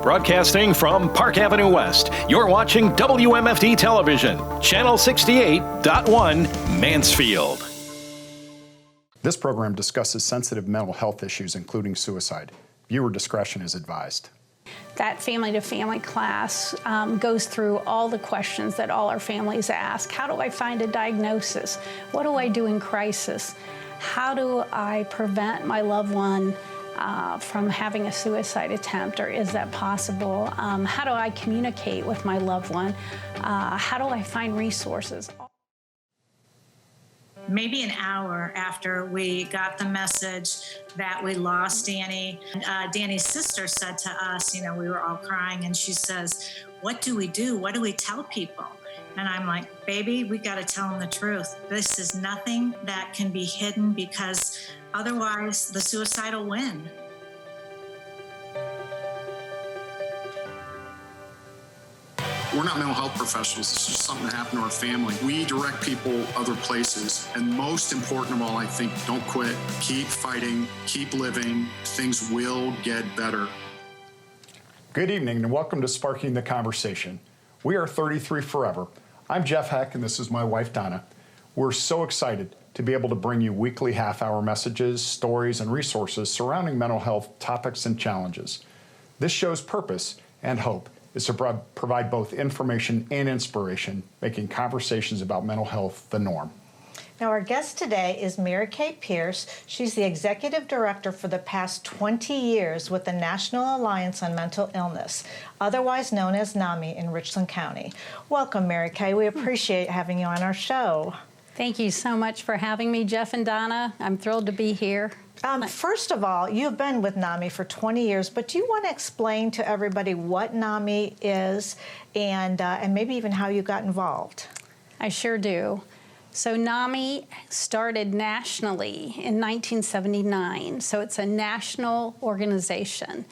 Broadcasting from Park Avenue West, you're watching WMFD Television, Channel 68.1, Mansfield. This program discusses sensitive mental health issues, including suicide. Viewer discretion is advised. That family-to-family class goes through all the questions that all our families ask. How do I find a diagnosis? What do I do in crisis? How do I prevent my loved one from having a suicide attempt, or is that possible? How do I communicate with my loved one? How do I find resources? Maybe an hour after we got the message that we lost Danny, Danny's sister said to us, we were all crying, and she says, "What do we do? What do we tell people?" And I'm like, "Baby, we got to tell them the truth. This is nothing that can be hidden, because otherwise the suicide will win." We're not mental health professionals. This is just something that happened to our family. We direct people other places. And most important of all, I think, don't quit. Keep fighting. Keep living. Things will get better. Good evening and welcome to Sparking the Conversation. We are 33 Forever. I'm Jeff Heck and this is my wife, Donna. We're so excited to be able to bring you weekly half-hour messages, stories, and resources surrounding mental health topics and challenges. This show's purpose and hope is to provide both information and inspiration, making conversations about mental health the norm. Now, our guest today is Mary Kay Pierce. She's the Executive Director for the past 20 years with the National Alliance on Mental Illness, otherwise known as Nami in Richland County. Welcome, Mary Kay. We appreciate having you on our show. Thank you so much for having me, Jeff and Donna. I'm thrilled to be here. First of all, you've been with NAMI for 20 years, but do you want to explain to everybody what NAMI is and maybe even how you got involved? I sure do. So NAMI started nationally in 1979, so it's a national organization.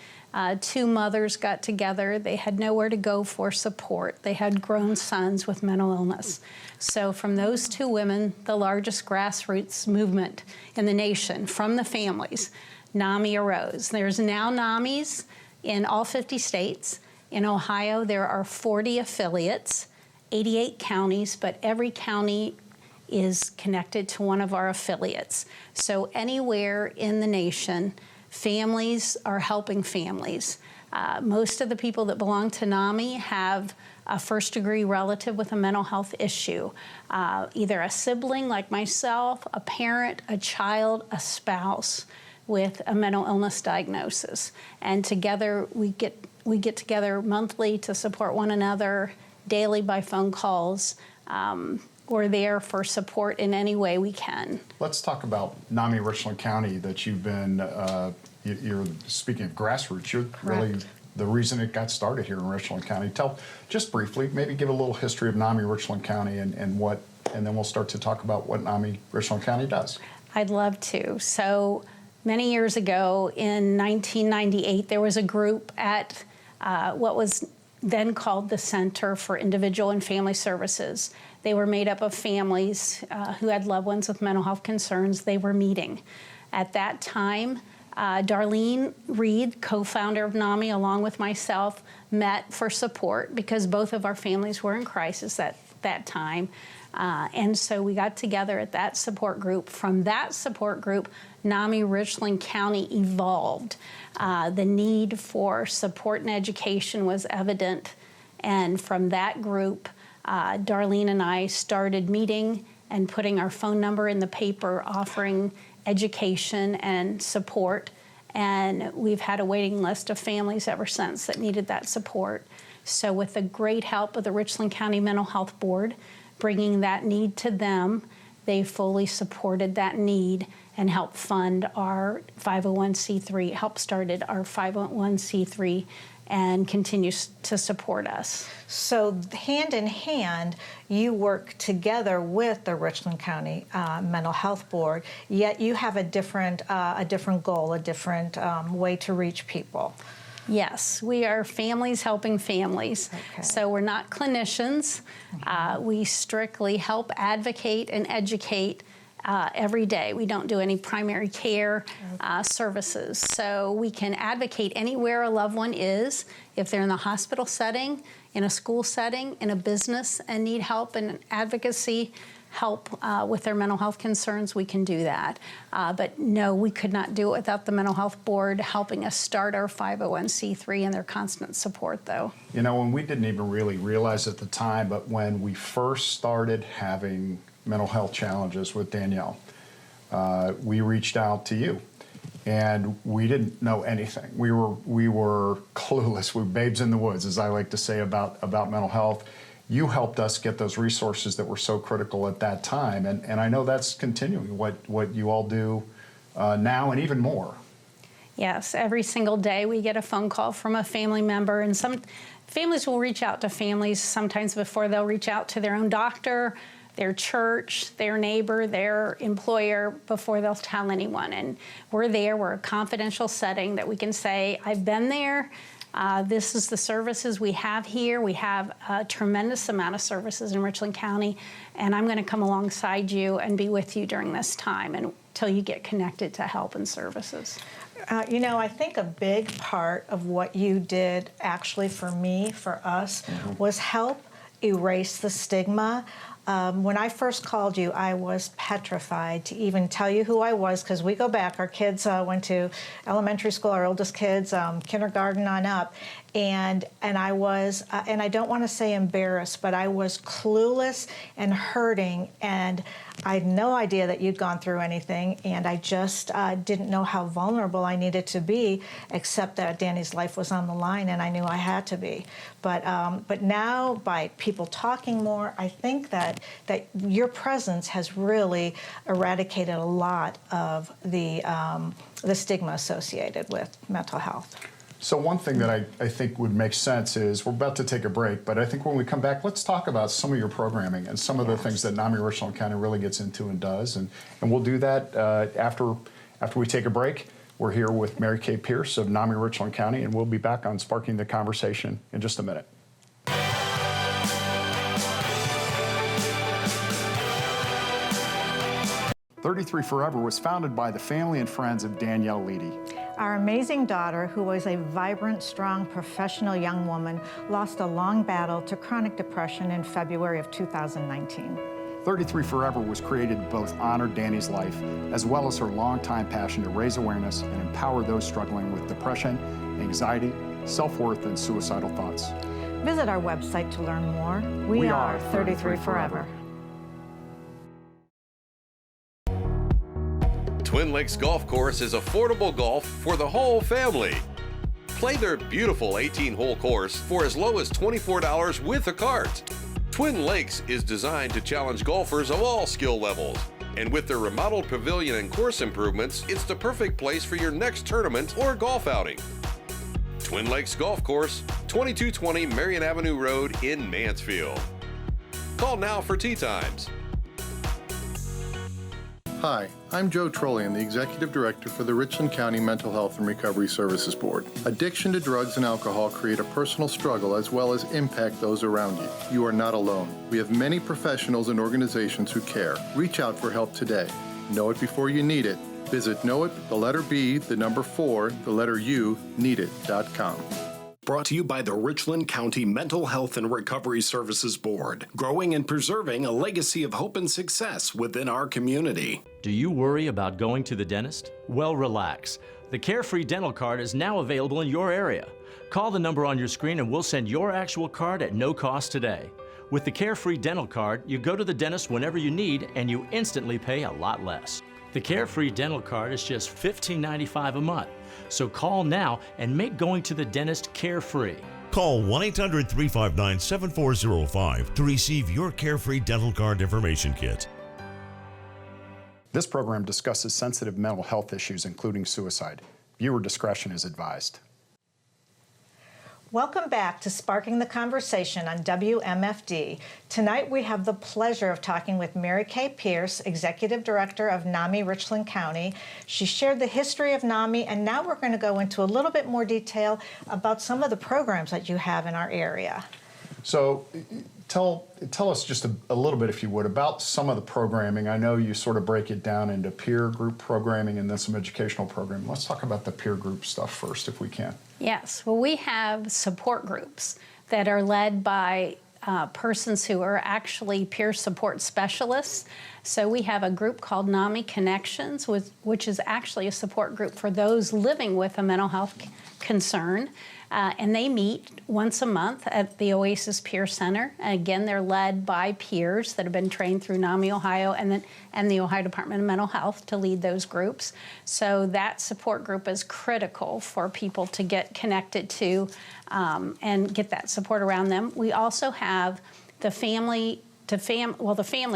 Two mothers got together. They had nowhere to go for support. They had grown sons with mental illness. So from those two women, the largest grassroots movement in the nation, from the families, NAMI arose. There's now NAMIs in all 50 states. In Ohio, there are 40 affiliates, 88 counties, but every county is connected to one of our affiliates. So anywhere in the nation, families are helping families. Most of the people that belong to NAMI have a first-degree relative with a mental health issue, either a sibling like myself, a parent, a child, a spouse with a mental illness diagnosis. And together we get together monthly to support one another, daily by phone calls. We're there for support in any way we can. Let's talk about NAMI Richland County that you've been, you're speaking of grassroots, you're Correct. Really the reason it got started here in Richland County. Tell, just briefly, maybe give a little history of NAMI Richland County and then we'll start to talk about what NAMI Richland County does. I'd love to. So many years ago in 1998, there was a group at what was then called the Center for Individual and Family Services. They were made up of families who had loved ones with mental health concerns. They were meeting. At that time, Darlene Reed, co-founder of NAMI, along with myself, met for support because both of our families were in crisis at that time. And so we got together at that support group. From that support group, NAMI Richland County evolved. The need for support and education was evident. And from that group, Darlene and I started meeting and putting our phone number in the paper, offering education and support. And we've had a waiting list of families ever since that needed that support. So with the great help of the Richland County Mental Health Board, bringing that need to them, they fully supported that need and helped fund our 501c3, helped started our 501c3 and continues to support us. So hand in hand, you work together with the Richland County Mental Health Board, yet you have a different goal, a different way to reach people. Yes, we are families helping families. Okay. So we're not clinicians. We strictly help advocate and educate every day. We don't do any primary care services. So we can advocate anywhere a loved one is. If they're in the hospital setting, in a school setting, in a business, and need help and advocacy, help with their mental health concerns, we can do that. But no, we could not do it without the Mental Health Board helping us start our 501c3 and their constant support, though. You know, and we didn't even really realize at the time, but when we first started having mental health challenges with Danielle, we reached out to you. And we didn't know anything. We were clueless. We were babes in the woods, as I like to say about mental health. You helped us get those resources that were so critical at that time, and I know that's continuing, what you all do now and even more. Yes, every single day we get a phone call from a family member, and some families will reach out to families sometimes before they'll reach out to their own doctor, their church, their neighbor, their employer, before they'll tell anyone. And we're there, we're a confidential setting that we can say, I've been there. This is the services we have here. We have a tremendous amount of services in Richland County, and I'm going to come alongside you and be with you during this time until you get connected to help and services. You know, I think a big part of what you did actually for me, for us, was help erase the stigma. When I first called you, I was petrified to even tell you who I was, because we go back. Our kids went to elementary school, our oldest kids, kindergarten on up. And I was, and I don't want to say embarrassed, but I was clueless and hurting, and I had no idea that you'd gone through anything, and I just didn't know how vulnerable I needed to be, except that Danny's life was on the line, and I knew I had to be. But now, by people talking more, I think that your presence has really eradicated a lot of the stigma associated with mental health. So one thing that I think would make sense is, we're about to take a break, but I think when we come back, let's talk about some of your programming and some of the things that Nami Richland County really gets into and does, and we'll do that after we take a break. We're here with Mary Kay Pierce of Nami Richland County, and we'll be back on Sparking the Conversation in just a minute. "33 Forever" was founded by the family and friends of Danielle Leedy. Our amazing daughter, who was a vibrant, strong, professional young woman, lost a long battle to chronic depression in February of 2019. 33 Forever was created to both honor Danny's life, as well as her longtime passion to raise awareness and empower those struggling with depression, anxiety, self-worth, and suicidal thoughts. Visit our website to learn more. We are 33 Forever. Twin Lakes Golf Course is affordable golf for the whole family. Play their beautiful 18-hole course for as low as $24 with a cart. Twin Lakes is designed to challenge golfers of all skill levels. And with their remodeled pavilion and course improvements, it's the perfect place for your next tournament or golf outing. Twin Lakes Golf Course, 2220 Marion Avenue Road in Mansfield. Call now for tee times. Hi, I'm Joe Trollian, the Executive Director for the Richland County Mental Health and Recovery Services Board. Addiction to drugs and alcohol create a personal struggle as well as impact those around you. You are not alone. We have many professionals and organizations who care. Reach out for help today. Know it before you need it. Visit Know It, the letter B, the number 4, the letter U, needit.com. Brought to you by the Richland County Mental Health and Recovery Services Board, growing and preserving a legacy of hope and success within our community. Do you worry about going to the dentist? Well, relax. The Carefree dental card is now available in your area. Call the number on your screen and we'll send your actual card at no cost today. With the Carefree dental card, you go to the dentist whenever you need and you instantly pay a lot less. The Carefree dental card is just $15.95 a month. So call now and make going to the dentist carefree. Call 1-800-359-7405 to receive your Carefree dental card information kit. This program discusses sensitive mental health issues, including suicide. Viewer discretion is advised. Welcome back to Sparking the Conversation on WMFD. Tonight we have the pleasure of talking with Mary Kay Pierce, Executive Director of Nami Richland County. She shared the history of Nami, and now we're going to go into a little bit more detail about some of the programs that you have in our area. So tell us just a little bit, if you would, about some of the programming. I know you sort of break it down into peer group programming and then some educational programming. Let's talk about the peer group stuff first, if we can. Yes, well, we have support groups that are led by persons who are actually peer support specialists. So we have a group called Nami Connections, which is actually a support group for those living with a mental health concern. And they meet once a month at the Oasis Peer Center. And again, they're led by peers that have been trained through NAMI Ohio and the Ohio Department of Mental Health to lead those groups. So that support group is critical for people to get connected to and get that support around them. We also have the family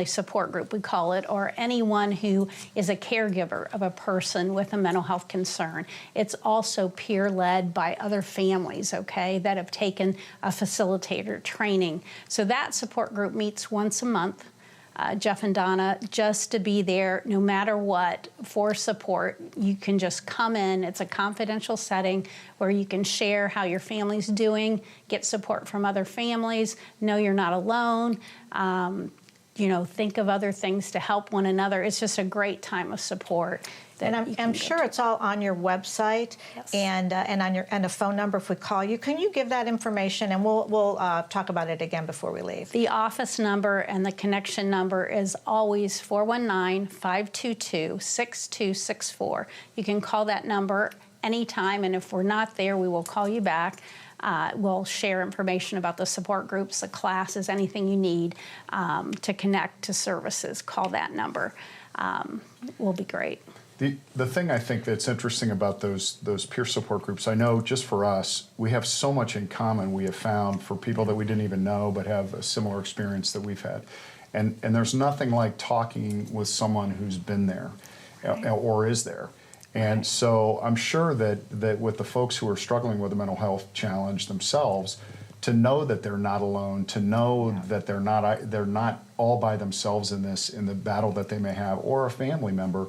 support group, we call it, or anyone who is a caregiver of a person with a mental health concern. It's also peer-led by other families, okay, that have taken a facilitator training. So that support group meets once a month, Jeff and Donna, just to be there no matter what for support. You can just come in. It's a confidential setting where you can share how your family's doing, get support from other families, know you're not alone, think of other things to help one another. It's just a great time of support. And I'm sure it's all on your website. Yes. and a phone number if we call you. Can you give that information, and we'll talk about it again before we leave? The office number and the connection number is always 419-522-6264. You can call that number anytime, and if we're not there, we will call you back. We'll share information about the support groups, the classes, anything you need to connect to services. Call that number. Will be great. The thing I think that's interesting about those peer support groups, I know just for us, we have so much in common, we have found, for people that we didn't even know but have a similar experience that we've had. And there's nothing like talking with someone who's been there or is there. And so I'm sure that with the folks who are struggling with a mental health challenge themselves, to know that they're not alone, to know that they're not all by themselves in the battle that they may have, or a family member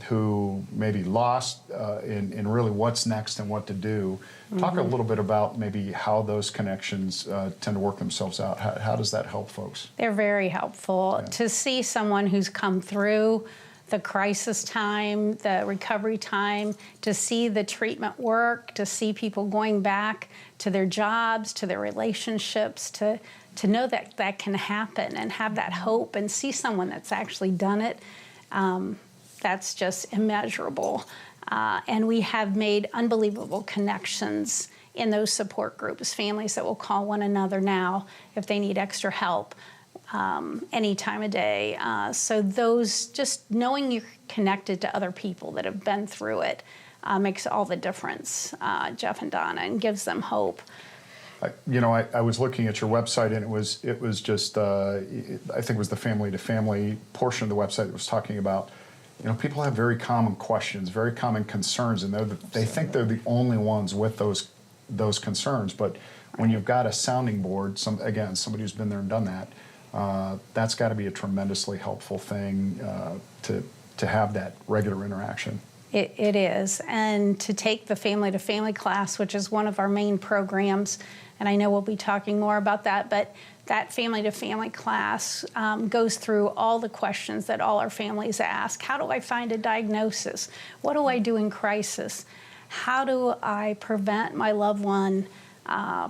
who may be lost in really what's next and what to do. Talk a little bit about maybe how those connections tend to work themselves out. How does that help folks? They're very helpful. Yeah. To see someone who's come through the crisis time, the recovery time, to see the treatment work, to see people going back to their jobs, to their relationships, to know that that can happen and have that hope and see someone that's actually done it. That's just immeasurable. And we have made unbelievable connections in those support groups, families that will call one another now if they need extra help any time of day. So those, just knowing you're connected to other people that have been through it makes all the difference, Jeff and Donna, and gives them hope. I was looking at your website, and it was just I think it was the family to family portion of the website that was talking about, people have very common questions, very common concerns, and they think they're the only ones with those concerns. But when you've got a sounding board, somebody who's been there and done that, that's got to be a tremendously helpful thing to have that regular interaction. It is, and to take the family to family class, which is one of our main programs, and I know we'll be talking more about that, but that family to family class goes through all the questions that all our families ask. How do I find a diagnosis? What do I do in crisis? How do I prevent my loved one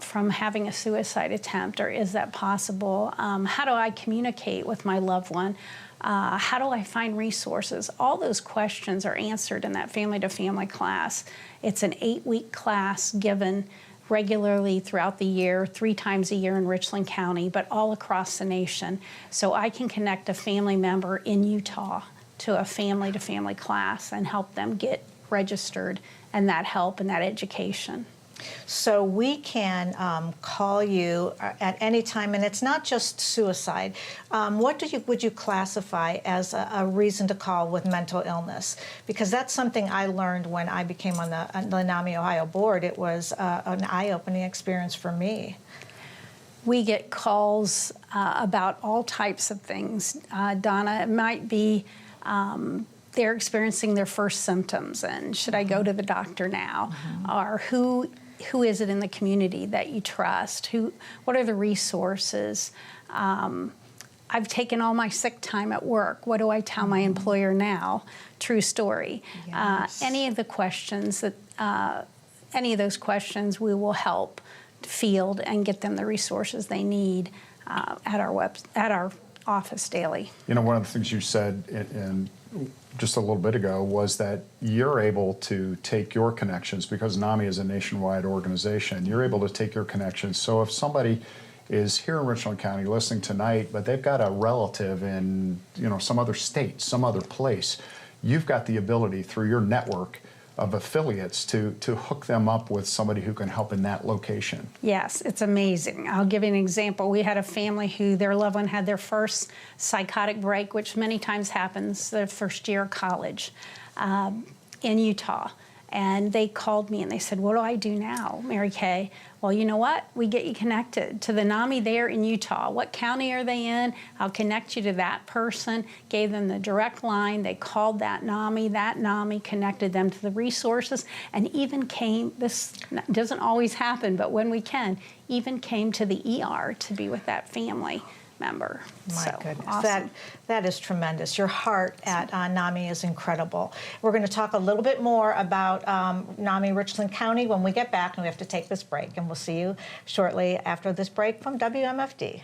from having a suicide attempt, or is that possible? How do I communicate with my loved one? How do I find resources? All those questions are answered in that family to family class. It's an 8-week class given regularly throughout the year, 3 times a year in Richland County, but all across the nation. So I can connect a family member in Utah to a family to family class and help them get registered and that help and that education. So we can call you at any time, and it's not just suicide. What would you classify as a reason to call with mental illness? Because that's something I learned when I became on the NAMI Ohio board. It was an eye-opening experience for me. We get calls about all types of things. Donna, it might be they're experiencing their first symptoms, and should I go to the doctor now? Or who who is it in the community that you trust? What are the resources? I've taken all my sick time at work. What do I tell my employer now? True story. Yes. Any of the questions any of those questions, we will help field and get them the resources they need at our office daily. You know, one of the things you said in just a little bit ago was that you're able to take your connections, because NAMI is a nationwide organization, you're able to take your connections. So if somebody is here in Richland County listening tonight, but they've got a relative in, you know, some other state, some other place, you've got the ability through your network of affiliates to hook them up with somebody who can help in that location. Yes, it's amazing. I'll give you an example. We had a family who their loved one had their first psychotic break, which many times happens their first year of college in Utah. And they called me and they said, what do I do now, Mary Kay? Well, you know what? We get you connected to the NAMI there in Utah. What county are they in? I'll connect you to that person. Gave them the direct line. They called that NAMI connected them to the resources, and even came, this doesn't always happen, but when we can, even came to the ER to be with that family member. My goodness, awesome. that is tremendous. Your heart at NAMI is incredible. We're going to talk a little bit more about NAMI Richland County when we get back, and we have to take this break, and we'll see you shortly after this break from WMFD.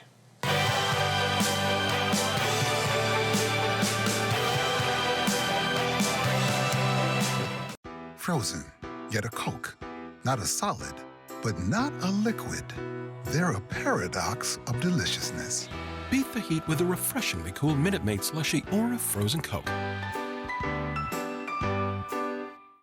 Frozen, yet a Coke. Not a solid, but not a liquid. They're a paradox of deliciousness. Beat the heat with a refreshingly cool Minute Maid slushie or a frozen Coke.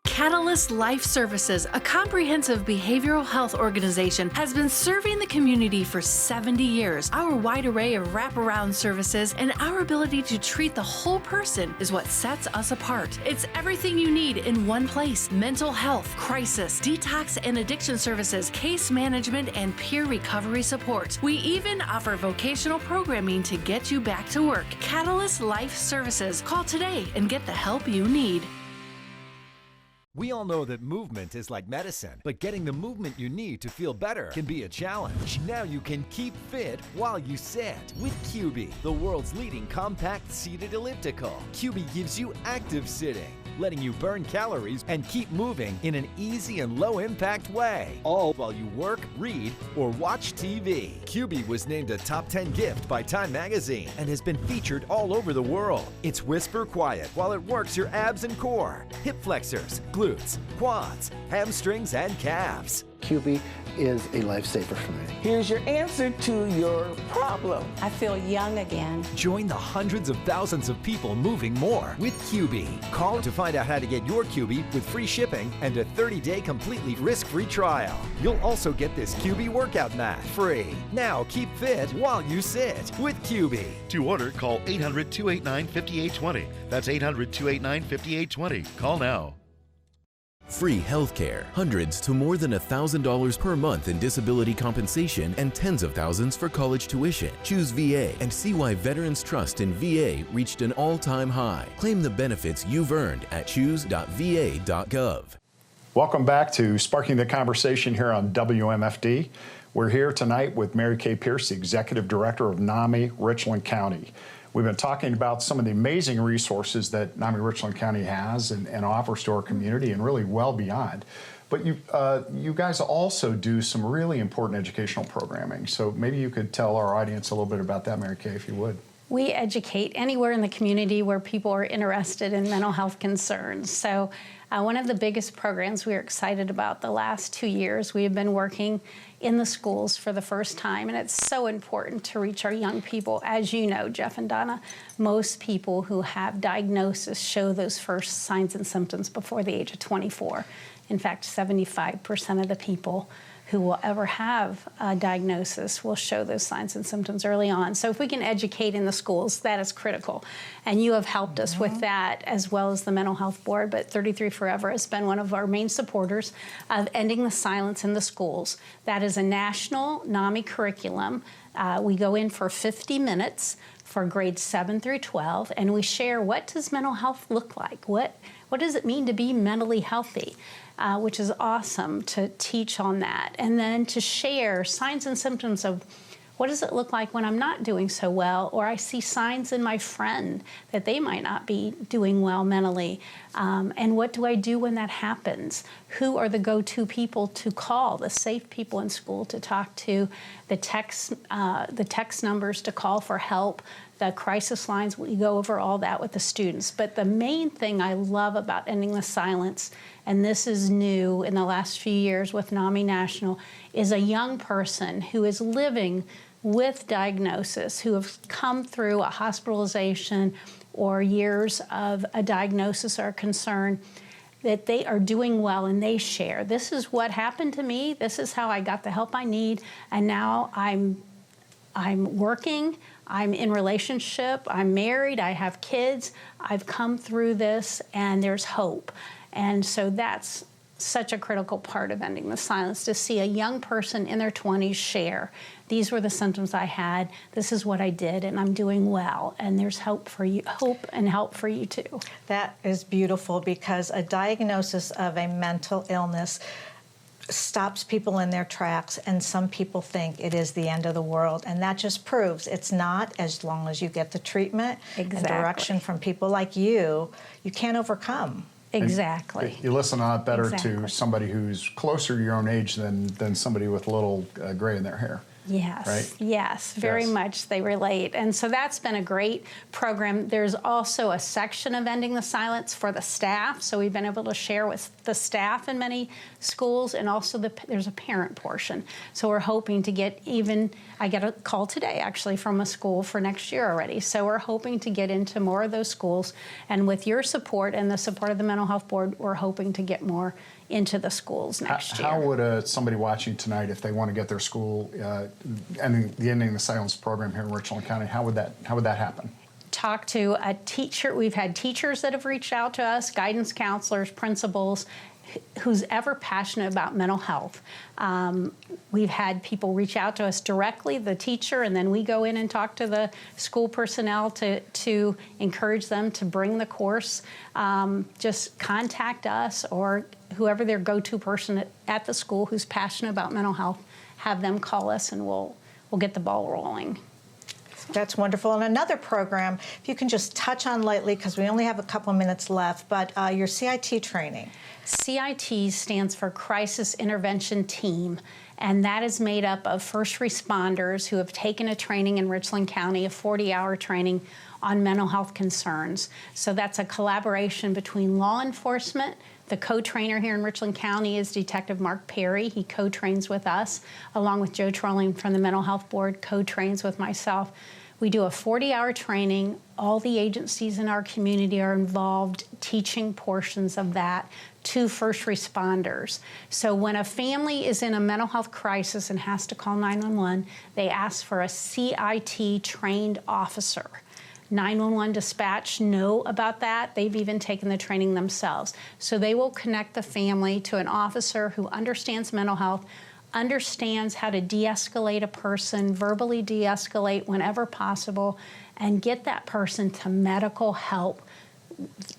Catalyst Life Services, a comprehensive behavioral health organization, has been serving the community for 70 years. Our wide array of wraparound services and our ability to treat the whole person is what sets us apart. It's everything you need in one place: mental health, crisis, detox and addiction services, case management, and peer recovery support. We even offer vocational programming to get you back to work. Catalyst Life Services. Call today and get the help you need. We all know that movement is like medicine, but getting the movement you need to feel better can be a challenge. Now you can keep fit while you sit with QB, the world's leading compact seated elliptical. QB gives you active sitting, letting you burn calories and keep moving in an easy and low-impact way, all while you work, read, or watch TV. QB was named a top 10 gift by Time Magazine and has been featured all over the world. It's whisper quiet while it works your abs and core, hip flexors, glutes, quads, hamstrings, and calves. QB is a lifesaver for me. Here's your answer to your problem. I feel young again. Join the hundreds of thousands of people moving more with QB. Call to find out how to get your QB with free shipping and a 30-day completely risk-free trial. You'll also get this QB workout mat free. Now keep fit while you sit with QB. To order, call 800-289-5820. That's 800-289-5820. Call now. Free healthcare, hundreds to more than $1,000 per month in disability compensation, and tens of thousands for college tuition. Choose VA and see why Veterans Trust in VA reached an all-time high. Claim the benefits you've earned at choose.va.gov. Welcome back to Sparking the Conversation here on WMFD. We're here tonight with Mary Kay Pierce, the Executive Director of NAMI Richland County. We've been talking about some of the amazing resources that NAMI Richland County has and offers to our community, and really well beyond. But you guys also do some really important educational programming. So maybe you could tell our audience a little bit about that, Mary Kay, if you would. We educate anywhere in the community where people are interested in mental health concerns. So one of the biggest programs we are excited about the last 2 years, we have been working in the schools for the first time, and it's so important to reach our young people. As you know, Jeff and Donna, most people who have diagnosis show those first signs and symptoms before the age of 24. In fact, 75% of the people who will ever have a diagnosis will show those signs and symptoms early on. So if we can educate in the schools, that is critical. And you have helped us with that, as well as the Mental Health Board, but 33 Forever has been one of our main supporters of ending the silence in the schools. That is a national NAMI curriculum. We go in for 50 minutes for grades 7 through 12, and we share, what does mental health look like? what does it mean to be mentally healthy, which is awesome to teach on that. And then to share signs and symptoms of what does it look like when I'm not doing so well, or I see signs in my friend that they might not be doing well mentally, and what do I do when that happens? Who are the go-to people to call, the safe people in school to talk to, the text numbers to call for help, the crisis lines? We go over all that with the students. But the main thing I love about Ending the Silence, and this is new in the last few years with NAMI National, is a young person who is living with diagnosis, who have come through a hospitalization or years of a diagnosis or concern, that they are doing well and they share. This is what happened to me. This is how I got the help I need. And now I'm working, I'm in relationship, I'm married, I have kids, I've come through this, and there's hope. And so that's such a critical part of Ending the Silence, to see a young person in their 20s share. These were the symptoms I had, this is what I did, and I'm doing well. And there's hope for you, hope and help for you too. That is beautiful, because a diagnosis of a mental illness stops people in their tracks, and some people think it is the end of the world, and that just proves it's not. As long as you get the treatment and direction from people like you can't overcome. Exactly. You listen a lot better to somebody who's closer to your own age than somebody with a little gray in their hair. Yes, right? Yes, very much they relate. And so that's been a great program. There's also a section of Ending the Silence for the staff, so we've been able to share with the staff in many schools, and also there's a parent portion. So we're hoping to get I get a call today actually from a school for next year already. So we're hoping to get into more of those schools, and with your support and the support of the Mental Health Board, we're hoping to get more into the schools next year. How would somebody watching tonight, if they want to get their school Ending the Silence program here in Richland County, how would that happen? Talk to a teacher. We've had teachers that have reached out to us, guidance counselors, principals, who's ever passionate about mental health. We've had people reach out to us directly, the teacher, and then we go in and talk to the school personnel to encourage them to bring the course. Just contact us, or whoever their go-to person at the school who's passionate about mental health, have them call us, and we'll get the ball rolling. That's wonderful. And another program, if you can just touch on lightly, because we only have a couple minutes left, but your CIT training. CIT stands for Crisis Intervention Team, and that is made up of first responders who have taken a training in Richland County, a 40-hour training on mental health concerns. So that's a collaboration between law enforcement. The co-trainer here in Richland County is Detective Mark Perry. He co-trains with us, along with Joe Trolling from the Mental Health Board, co-trains with myself. We do a 40-hour training. All the agencies in our community are involved, teaching portions of that to first responders. So when a family is in a mental health crisis and has to call 911, they ask for a CIT trained officer. 911 dispatch know about that. They've even taken the training themselves. So they will connect the family to an officer who understands mental health, understands how to de-escalate a person, verbally de-escalate whenever possible, and get that person to medical help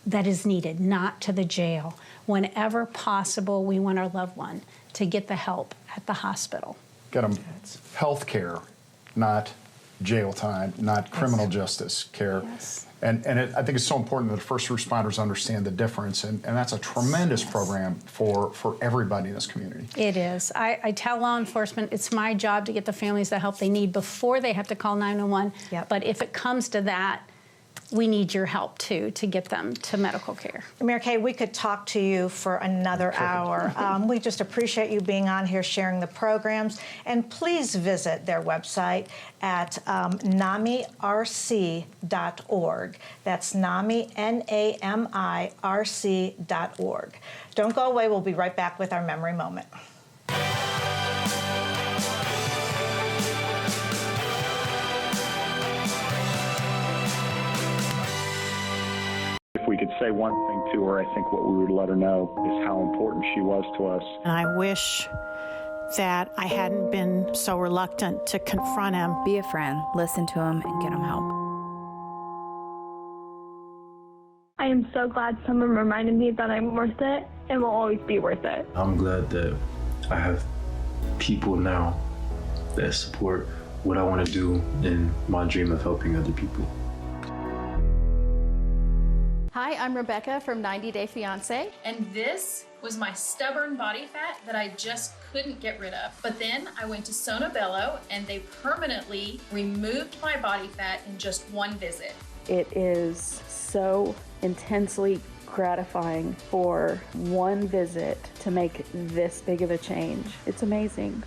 that is needed, not to the jail. Whenever possible, we want our loved one to get the help at the hospital. Get them health care, not jail time, not criminal justice care. Yes. And I think it's so important that the first responders understand the difference, and that's a tremendous program for everybody in this community. It is. I tell law enforcement it's my job to get the families the help they need before they have to call 911. Yep. But if it comes to that, we need your help too to get them to medical care. Mary Kay, we could talk to you for another hour. We just appreciate you being on here sharing the programs. And please visit their website at NamiRC.org. That's NAMI, NAMIRC.org. Don't go away. We'll be right back with our memory moment. If we could say one thing to her, I think what we would let her know is how important she was to us. And I wish that I hadn't been so reluctant to confront him. Be a friend, listen to him, and get him help. I am so glad someone reminded me that I'm worth it and will always be worth it. I'm glad that I have people now that support what I want to do in my dream of helping other people. Hi, I'm Rebecca from 90 Day Fiancé. And this was my stubborn body fat that I just couldn't get rid of. But then I went to Sono Bello and they permanently removed my body fat in just one visit. It is so intensely gratifying for one visit to make this big of a change. It's amazing.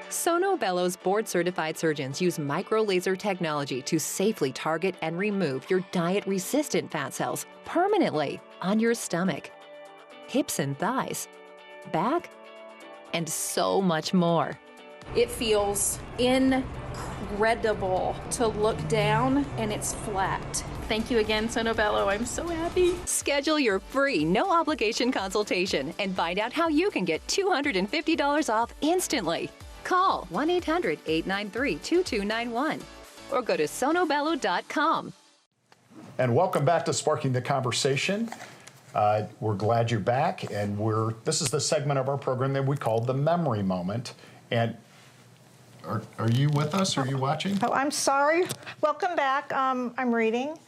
Sono Bello's board-certified surgeons use micro-laser technology to safely target and remove your diet-resistant fat cells permanently on your stomach, hips and thighs, back, and so much more. It feels incredible to look down and it's flat. Thank you again, Sono Bello. I'm so happy. Schedule your free, no-obligation consultation and find out how you can get $250 off instantly. Call 1-800-893-2291 or go to sonobello.com. And welcome back to Sparking the Conversation. We're glad you're back, and this is the segment of our program that we call the Memory Moment. And are you with us? Are you watching? Oh, I'm sorry. Welcome back. I'm reading.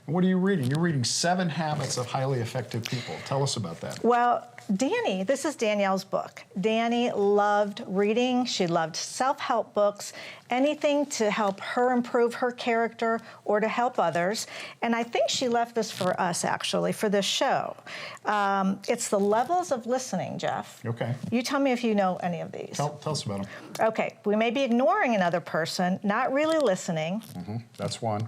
What are you reading? You're reading 7 Habits of Highly Effective People. Tell us about that. Well, Danny, this is Danielle's book. Danny loved reading. She loved self-help books, anything to help her improve her character or to help others. And I think she left this for us, actually, for this show. It's the levels of listening, Jeff. Okay. You tell me if you know any of these. Tell us about them. Okay. We may be ignoring another person, not really listening. Mm-hmm. That's one.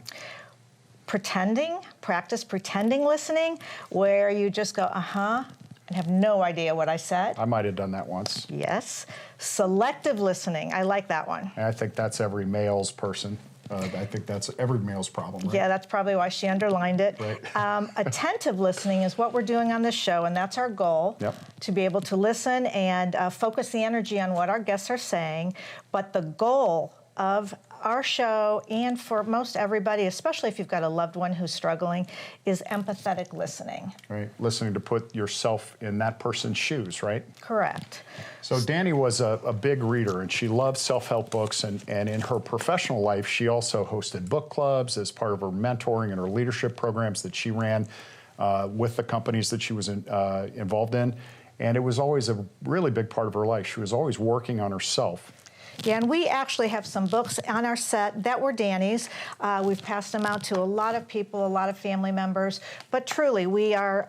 Practice pretending listening, where you just go, uh-huh, and have no idea what I said. I might have done that once. Yes. Selective listening, I like that one. And I think that's every male's person. I think that's every male's problem, right? Yeah, that's probably why she underlined it. Right. Attentive listening is what we're doing on this show, and that's our goal, to be able to listen and focus the energy on what our guests are saying. But the goal of our show, and for most everybody, especially if you've got a loved one who's struggling, is empathetic listening. Right, listening to put yourself in that person's shoes, right? Correct. So Danny was a big reader, and she loved self-help books, and in her professional life, she also hosted book clubs as part of her mentoring and her leadership programs that she ran with the companies that she was involved in, and it was always a really big part of her life. She was always working on herself. Yeah, and we actually have some books on our set that were Danny's. We've passed them out to a lot of people, a lot of family members. But truly, we are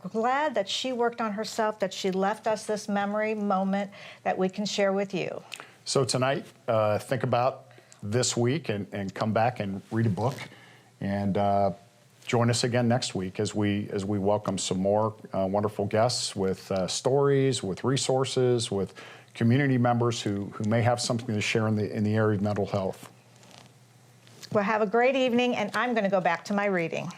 glad that she worked on herself, that she left us this memory moment that we can share with you. So tonight, think about this week and come back and read a book. And join us again next week as we welcome some more wonderful guests with stories, with resources, with community members who may have something to share in the area of mental health. Well, have a great evening, and I'm going to go back to my reading.